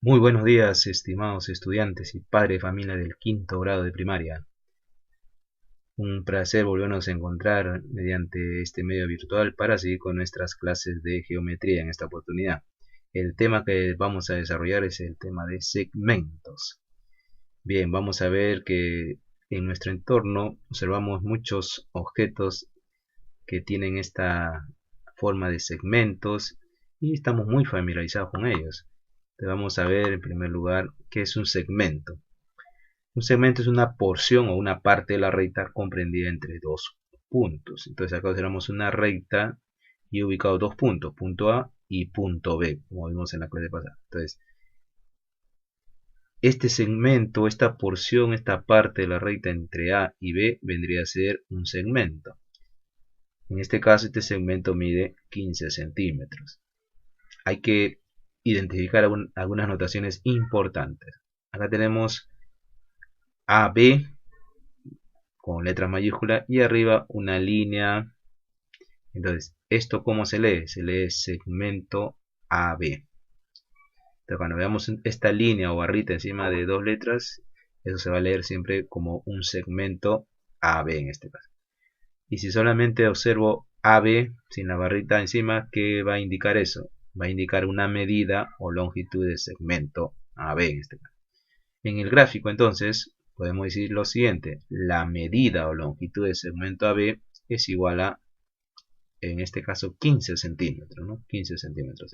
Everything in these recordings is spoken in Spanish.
Muy buenos días, estimados estudiantes y padres de familia del quinto grado de primaria. Un placer volvernos a encontrar mediante este medio virtual para seguir con nuestras clases de geometría en esta oportunidad. El tema que vamos a desarrollar es el tema de segmentos. Bien, vamos a ver que en nuestro entorno observamos muchos objetos que tienen esta forma de segmentos y estamos muy familiarizados con ellos. Vamos a ver en primer lugar qué es un segmento. Un segmento es una porción o una parte de la recta comprendida entre dos puntos. Entonces acá tenemos una recta y he ubicado dos puntos, punto A y punto B, como vimos en la clase pasada. Entonces, este segmento, esta porción, esta parte de la recta entre A y B vendría a ser un segmento. En este caso, este segmento mide 15 centímetros. Hay que identificar algunas notaciones importantes. Acá tenemos AB con letra mayúscula y arriba una línea. Entonces, ¿esto cómo se lee? Se lee segmento AB. Entonces, cuando veamos esta línea o barrita encima de dos letras, eso se va a leer siempre como un segmento AB en este caso. Y si solamente observo AB sin la barrita encima, ¿qué va a indicar eso? Va a indicar una medida o longitud de segmento AB en este caso. En el gráfico entonces podemos decir lo siguiente: la medida o longitud de segmento AB es igual a, en este caso, 15 centímetros, ¿no? 15 centímetros.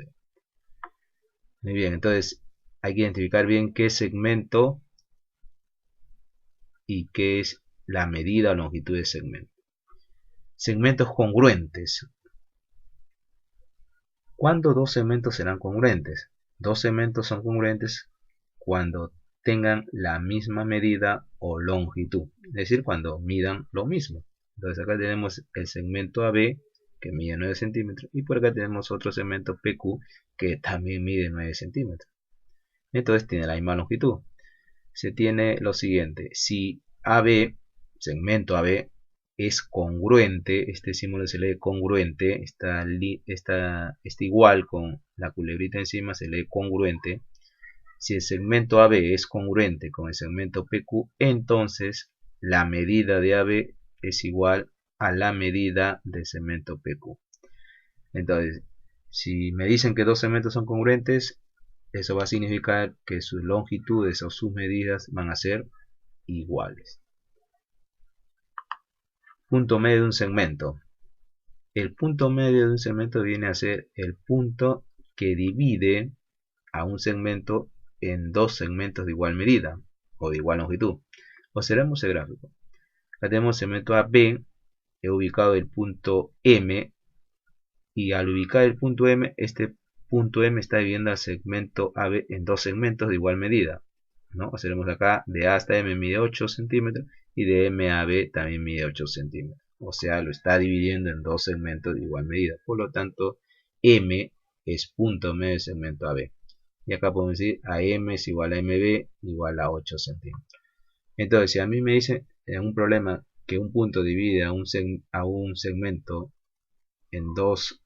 Muy bien, entonces hay que identificar bien qué segmento y qué es la medida o longitud de segmento. Segmentos congruentes. ¿Cuándo dos segmentos serán congruentes? Dos segmentos son congruentes cuando tengan la misma medida o longitud, es decir, cuando midan lo mismo. Entonces acá tenemos el segmento AB que mide 9 centímetros y por acá tenemos otro segmento PQ que también mide 9 centímetros. Entonces tiene la misma longitud. Se tiene lo siguiente: si AB, segmento AB, es congruente, este símbolo se lee congruente, está igual con la culebrita encima, se lee congruente. Si el segmento AB es congruente con el segmento PQ, entonces la medida de AB es igual a la medida del segmento PQ. Entonces, si me dicen que dos segmentos son congruentes, eso va a significar que sus longitudes o sus medidas van a ser iguales. Punto medio de un segmento. El punto medio de un segmento viene a ser el punto que divide a un segmento en dos segmentos de igual medida o de igual longitud. Observemos el gráfico. Acá tenemos segmento AB, he ubicado el punto M y al ubicar el punto M, este punto M está dividiendo al segmento AB en dos segmentos de igual medida, ¿no? Observemos acá, de A hasta M mide 8 centímetros y de M a B también mide 8 centímetros. O sea, lo está dividiendo en dos segmentos de igual medida. Por lo tanto, M es punto medio del segmento AB. Y acá podemos decir AM es igual a MB igual a 8 centímetros. Entonces, si a mí me dice en un problema que un punto divide a un segmento en dos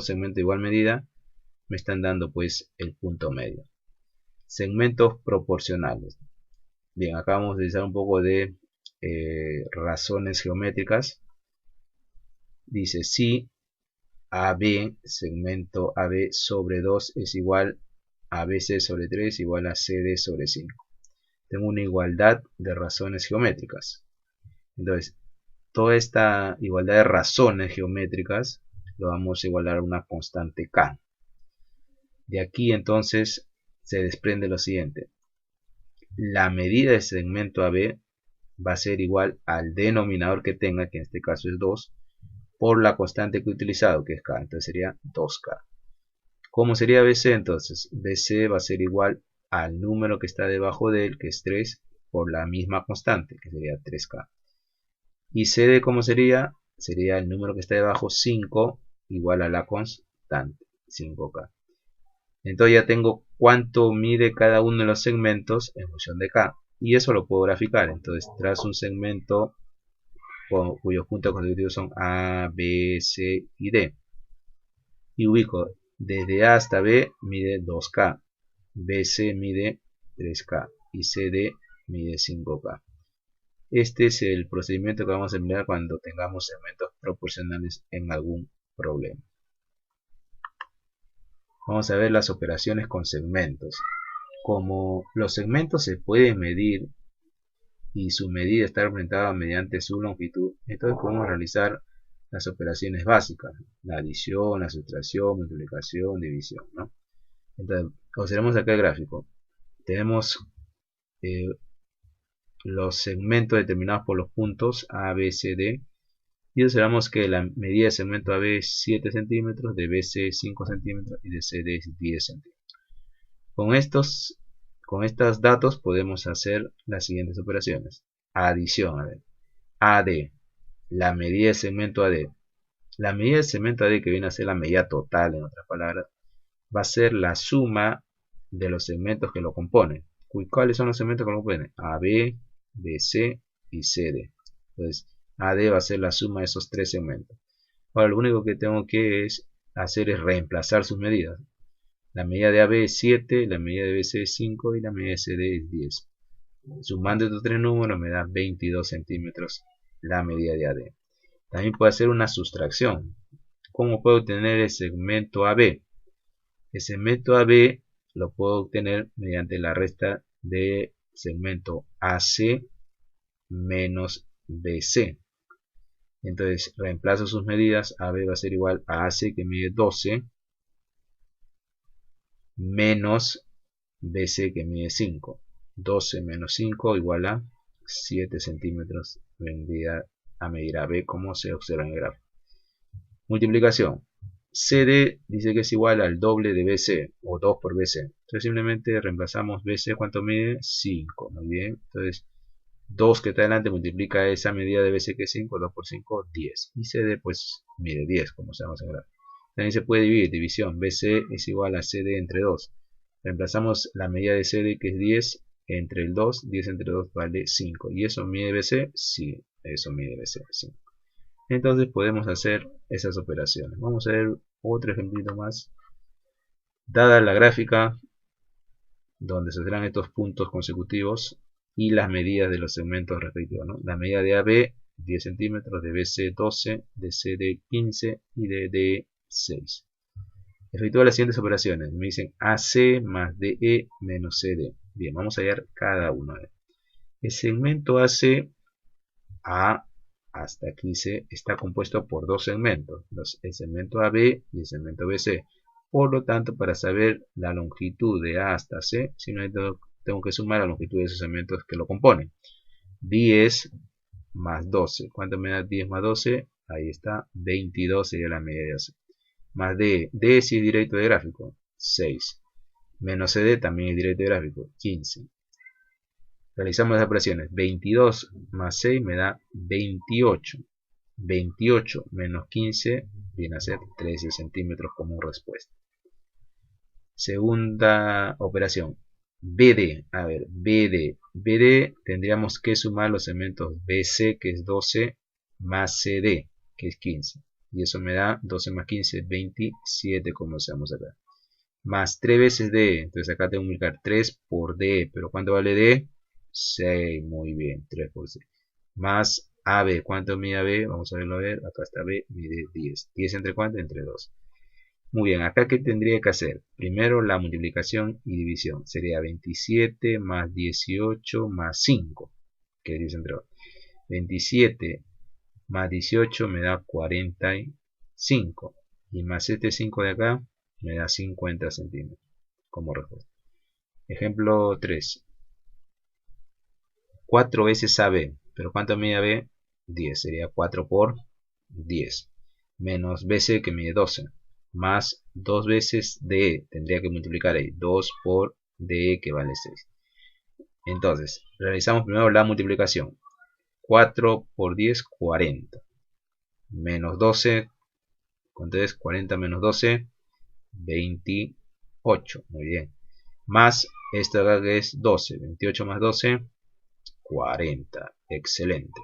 segmentos de igual medida, me están dando pues el punto medio. Segmentos proporcionales. Bien, acá vamos a utilizar un poco de razones geométricas. Dice, si AB, segmento AB sobre 2 es igual a BC sobre 3 igual a CD sobre 5. Tengo una igualdad de razones geométricas. Entonces, toda esta igualdad de razones geométricas lo vamos a igualar a una constante K. De aquí entonces se desprende lo siguiente: la medida del segmento AB va a ser igual al denominador que tenga, que en este caso es 2, por la constante que he utilizado, que es K. Entonces sería 2K. ¿Cómo sería BC entonces? BC va a ser igual al número que está debajo de él, que es 3, por la misma constante, que sería 3K. Y CD, ¿cómo sería? Sería el número que está debajo, 5, igual a la constante, 5K. Entonces ya tengo cuánto mide cada uno de los segmentos en función de K. Y eso lo puedo graficar. Entonces, tras un segmento cuyos puntos constitutivos son A, B, C y D. Y ubico desde A hasta B mide 2K. BC mide 3K y CD mide 5K. Este es el procedimiento que vamos a emplear cuando tengamos segmentos proporcionales en algún problema. Vamos a ver las operaciones con segmentos. Como los segmentos se pueden medir y su medida está representada mediante su longitud, entonces podemos realizar las operaciones básicas, la adición, la sustracción, multiplicación, división, ¿no? Entonces, observemos acá el gráfico. Tenemos los segmentos determinados por los puntos A, B, C, D, y observamos que la medida de segmento AB es 7 centímetros, de BC 5 centímetros y de CD es 10 centímetros. Con estos datos podemos hacer las siguientes operaciones. Adición, a ver. AD, la medida de segmento AD. La medida de segmento AD, que viene a ser la medida total, en otras palabras, va a ser la suma de los segmentos que lo componen. ¿Cuáles son los segmentos que lo componen? AB, BC y CD. Entonces, AD va a ser la suma de esos tres segmentos. Ahora, lo único que tengo que hacer es reemplazar sus medidas. La medida de AB es 7, la medida de BC es 5 y la medida de CD es 10. Sumando estos tres números me da 22 centímetros la medida de AD. También puedo hacer una sustracción. ¿Cómo puedo obtener el segmento AB? El segmento AB lo puedo obtener mediante la resta de segmento AC menos BC. Entonces reemplazo sus medidas. AB va a ser igual a AC, que mide 12, menos BC, que mide 5. 12 menos 5 igual a 7 centímetros a medir AB, como se observa en el gráfico. Multiplicación. CD dice que es igual al doble de BC, o 2 por BC. Entonces simplemente reemplazamos BC, ¿cuánto mide? 5. Muy bien. Entonces 2 que está delante multiplica esa medida de BC, que es 5, 2 por 5, 10. Y CD pues mide 10, como sabemos en el gráfico. También se puede dividir, división. BC es igual a CD entre 2. Reemplazamos la medida de CD, que es 10, entre el 2. 10 entre 2 vale 5. ¿Y eso mide BC? Sí, eso mide BC, 5. Entonces podemos hacer esas operaciones. Vamos a ver otro ejemplito más. Dada la gráfica donde se tendrán estos puntos consecutivos y las medidas de los segmentos respectivos, ¿no? La medida de AB 10 centímetros, de BC 12, de CD 15 y de D 6. Efectúa las siguientes operaciones. Me dicen AC más DE menos CD. Bien, vamos a hallar cada uno. El segmento AC A hasta aquí C está compuesto por dos segmentos, el segmento AB y el segmento BC. Por lo tanto, para saber la longitud de A hasta C, simplemente tengo que sumar la longitud de esos segmentos que lo componen. 10 más 12. ¿Cuánto me da 10 más 12? Ahí está, 22 sería la medida de AC. Más D. D si es directo de gráfico, 6. Menos CD también es directo de gráfico, 15. Realizamos las operaciones. 22 más 6 me da 28. 28 menos 15 viene a ser 13 centímetros como respuesta. Segunda operación. BD. A ver, BD. BD tendríamos que sumar los segmentos BC, que es 12, más CD, que es 15. Y eso me da 12 más 15, 27, como hacemos acá. Más 3 veces D. Entonces acá tengo que multiplicar 3 por D. ¿Pero cuánto vale D? 6. Muy bien, 3 por 6. Más AB. ¿Cuánto mide AB? Vamos a verlo, a ver. Acá está B, mide 10. ¿10 entre cuánto? Entre 2. Muy bien, acá ¿qué tendría que hacer? Primero la multiplicación y división. Sería 27 más 18 más 5. Que divide entre 2. 27 más 18 me da 45. Y más este 5 de acá me da 50 centímetros como respuesta. Ejemplo 3. 4 veces AB. ¿Pero cuánto mide AB? 10. Sería 4 por 10. Menos BC, que mide 12. Más 2 veces DE. Tendría que multiplicar ahí. 2 por DE, que vale 6. Entonces, realizamos primero la multiplicación. 4 por 10, 40. Menos 12. ¿Cuánto es? 40 menos 12. 28. Muy bien. Más esto acá, que es 12. 28 más 12. 40. Excelente.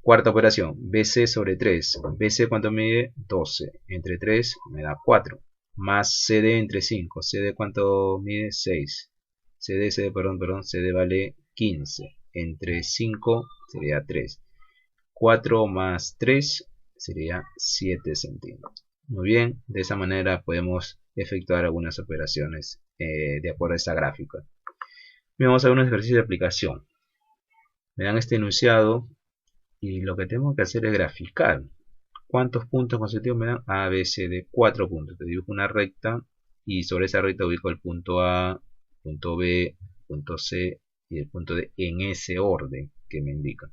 Cuarta operación. BC sobre 3. BC, ¿cuánto mide? 12. Entre 3 me da 4. más CD entre 5. CD ¿cuánto mide? 6. CD, perdón, CD vale 15. Entre 5 sería 3. 4 más 3 sería 7 centímetros. Muy bien, de esa manera podemos efectuar algunas operaciones de acuerdo a esta gráfica. Bien, vamos a ver un ejercicio de aplicación. Me dan este enunciado y lo que tengo que hacer es graficar. ¿Cuántos puntos consecutivos me dan? A, B, C, D, 4 puntos. Te dibujo una recta y sobre esa recta ubico el punto A, punto B, punto C y el punto D en ese orden que me indica.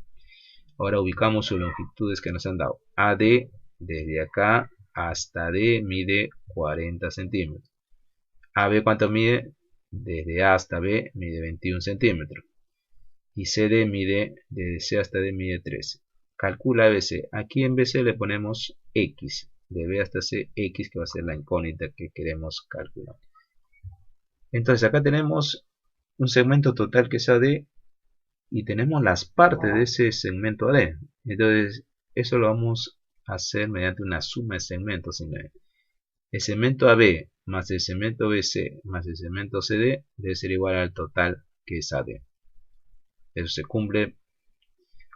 Ahora ubicamos sus longitudes que nos han dado. AD, desde acá hasta D, mide 40 centímetros. AB, ¿cuánto mide? Desde A hasta B, mide 21 centímetros. Y CD mide, desde C hasta D, mide 13. Calcula BC. Aquí en BC le ponemos X. De B hasta C, X, que va a ser la incógnita que queremos calcular. Entonces acá tenemos un segmento total que es AD. Y tenemos las partes de ese segmento AD. Entonces, eso lo vamos a hacer mediante una suma de segmentos. El segmento AB más el segmento BC más el segmento CD debe ser igual al total que es AD. Eso se cumple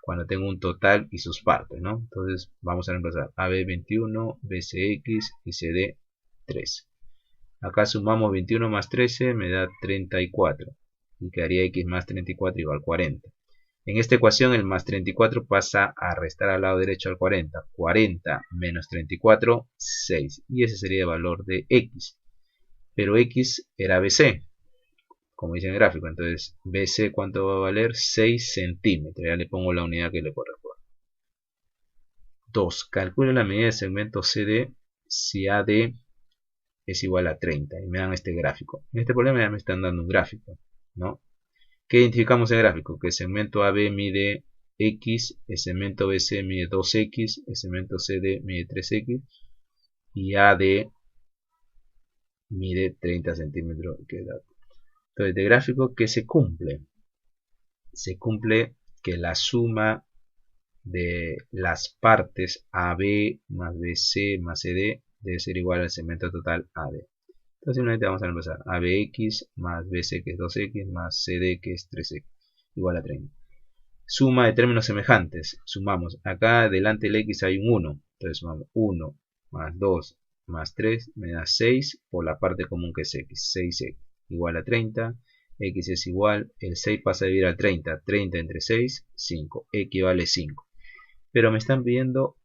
cuando tengo un total y sus partes, ¿no? Entonces, vamos a reemplazar AB 21, BCX y CD 13. Acá sumamos 21 más 13, me da 34. Y quedaría X más 34 igual 40. En esta ecuación el más 34 pasa a restar al lado derecho al 40. 40 menos 34, 6. Y ese sería el valor de X. Pero X era BC, como dice en el gráfico. Entonces, BC, ¿cuánto va a valer? 6 centímetros. Ya le pongo la unidad que le corresponde. 2. Calcule la medida del segmento CD si AD es igual a 30. Y me dan este gráfico. En este problema ya me están dando un gráfico, ¿no? ¿Qué identificamos en el gráfico? Que el segmento AB mide X, el segmento BC mide 2X, el segmento CD mide 3X y AD mide 30 centímetros. Entonces, de gráfico, ¿qué se cumple? Se cumple que la suma de las partes AB más BC más CD debe ser igual al segmento total AD. Entonces simplemente vamos a empezar. ABX más BC que es 2X más CD que es 3X igual a 30. Suma de términos semejantes. Sumamos. Acá delante del X hay un 1. Entonces sumamos 1 más 2 más 3 me da 6 por la parte común que es X. 6X igual a 30. X es igual. El 6 pasa a dividir al 30. 30 entre 6, 5. X vale 5. Pero me están pidiendo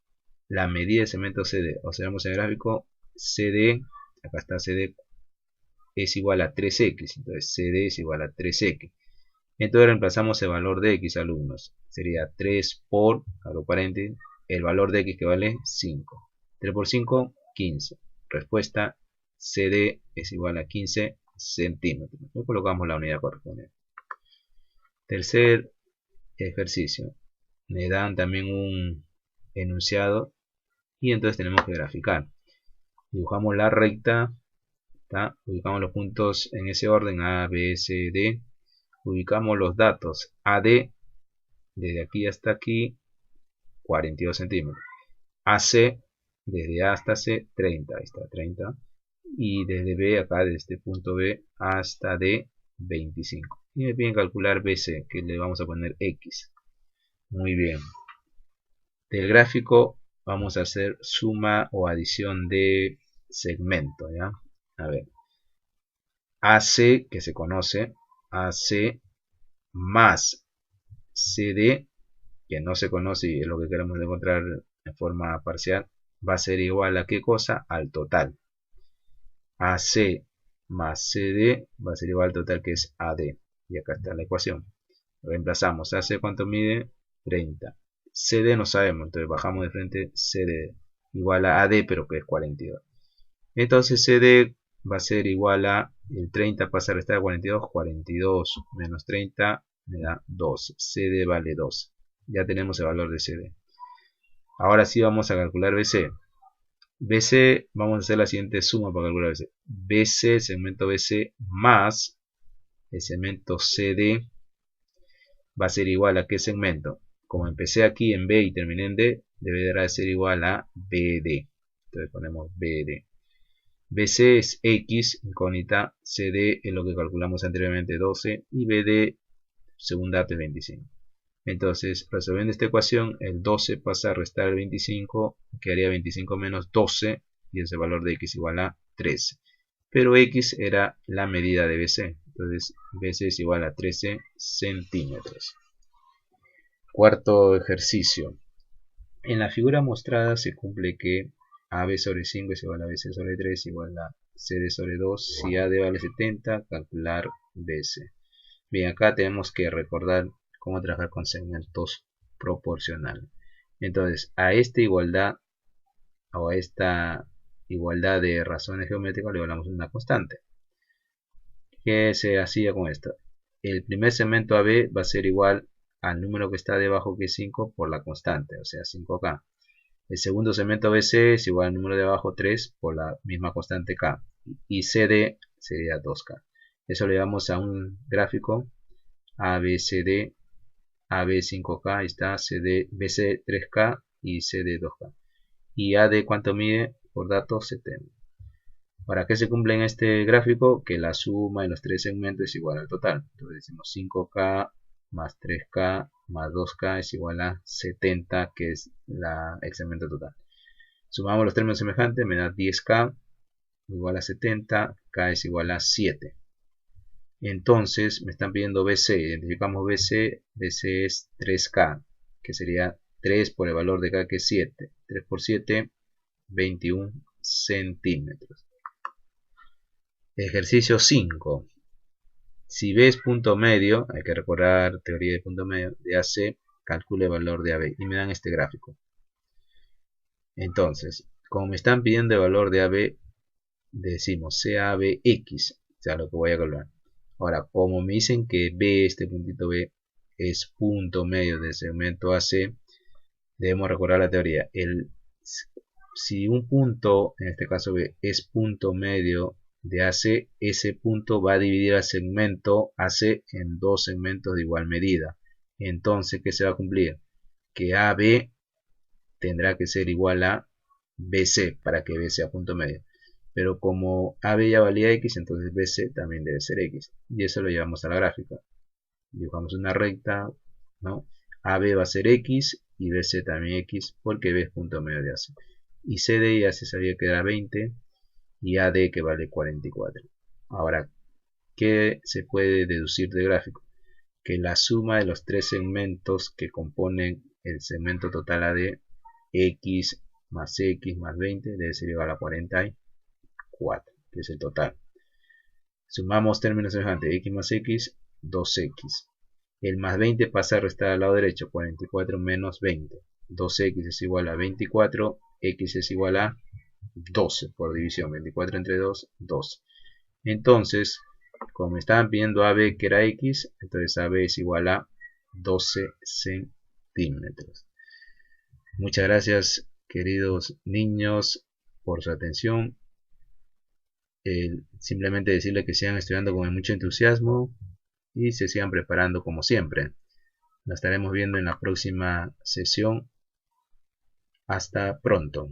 la medida de segmento CD. Observamos en el gráfico CD. Acá está CD es igual a 3x, entonces CD es igual a 3x. Entonces reemplazamos el valor de x, alumnos. Sería 3 por, abro paréntesis, el valor de x que vale 5. 3 por 5, 15. Respuesta, CD es igual a 15 centímetros. Le colocamos la unidad correspondiente. Tercer ejercicio. Me dan también un enunciado y entonces tenemos que graficar. Dibujamos la recta. Ubicamos los puntos en ese orden, A, B, C, D. Ubicamos los datos. AD, desde aquí hasta aquí, 42 centímetros. AC, desde A hasta C, 30. Ahí está, 30. Y desde B, acá, desde este punto B hasta D, 25. Y me piden calcular BC, que le vamos a poner X. Muy bien. Del gráfico vamos a hacer suma o adición de segmento, ¿ya? A ver, AC, que se conoce, AC más CD, que no se conoce y es lo que queremos encontrar en forma parcial, va a ser igual a ¿qué cosa? Al total. AC más CD va a ser igual al total que es AD. Y acá está la ecuación. Reemplazamos. AC, ¿cuánto mide? 30. CD no sabemos, entonces bajamos de frente CD igual a AD, pero que es 42. Entonces CD va a ser igual a, el 30 pasa a restar a 42, 42 menos 30 me da 2, CD vale 2, ya tenemos el valor de CD. Ahora sí vamos a calcular BC. BC, vamos a hacer la siguiente suma para calcular BC. BC, segmento BC más el segmento CD va a ser igual a ¿qué segmento? Como empecé aquí en B y terminé en D, deberá ser igual a BD. Entonces ponemos BD. BC es X, incógnita, CD es lo que calculamos anteriormente, 12, y BD, según dato, es 25. Entonces, resolviendo esta ecuación, el 12 pasa a restar el 25, quedaría 25 menos 12, y ese valor de X igual a 13. Pero X era la medida de BC, entonces BC es igual a 13 centímetros. Cuarto ejercicio. En la figura mostrada se cumple que AB sobre 5 es igual a BC sobre 3 igual a CD sobre 2. Si AD vale 70, calcular BC. Bien, acá tenemos que recordar cómo trabajar con segmentos proporcionales. Entonces, a esta igualdad o a esta igualdad de razones geométricas le damos una constante. ¿Qué se hacía con esto? El primer segmento AB va a ser igual al número que está debajo, que es 5, por la constante, o sea 5K. El segundo segmento BC es igual al número de abajo, 3, por la misma constante K. Y CD sería 2K. Eso le damos a un gráfico ABCD, AB 5K, ahí está, CD, BC 3K y CD 2K. Y AD, ¿cuánto mide? Por datos 70. ¿Para qué se cumple en este gráfico? Que la suma de los tres segmentos es igual al total. Entonces decimos 5K más 3K más 2K es igual a 70, que es el segmento total. Sumamos los términos semejantes, me da 10K igual a 70, K es igual a 7. Entonces me están pidiendo BC, identificamos BC, BC es 3K, que sería 3 por el valor de K, que es 7. 3 por 7, 21 centímetros. Ejercicio 5. Si B es punto medio, hay que recordar teoría de punto medio, de AC, calcule el valor de AB. Y me dan este gráfico. Entonces, como me están pidiendo el valor de AB, decimos CABX, o sea, lo que voy a calcular. Ahora, como me dicen que B, este puntito B, es punto medio del segmento AC, debemos recordar la teoría. Si un punto, en este caso B, es punto medio de AC, ese punto va a dividir al segmento AC en dos segmentos de igual medida. Entonces, ¿qué se va a cumplir? Que AB tendrá que ser igual a BC para que B sea punto medio. Pero como AB ya valía X, entonces BC también debe ser X. Y eso lo llevamos a la gráfica. Dibujamos una recta, ¿no? AB va a ser X y BC también X, porque B es punto medio de AC. Y CD ya se sabía que era 20 y AD que vale 44. Ahora, ¿qué se puede deducir del gráfico? Que la suma de los tres segmentos que componen el segmento total AD, X más 20, debe ser igual a 44, que es el total. Sumamos términos semejantes, X más X, 2X. El más 20 pasa a restar al lado derecho, 44 menos 20. 2X es igual a 24, X es igual a 12 por división, 24 entre 2, 12. Entonces, como me estaban pidiendo AB que era X, entonces AB es igual a 12 centímetros. Muchas gracias, queridos niños, por su atención. Simplemente decirles que sigan estudiando con mucho entusiasmo y se sigan preparando como siempre. Nos estaremos viendo en la próxima sesión. Hasta pronto.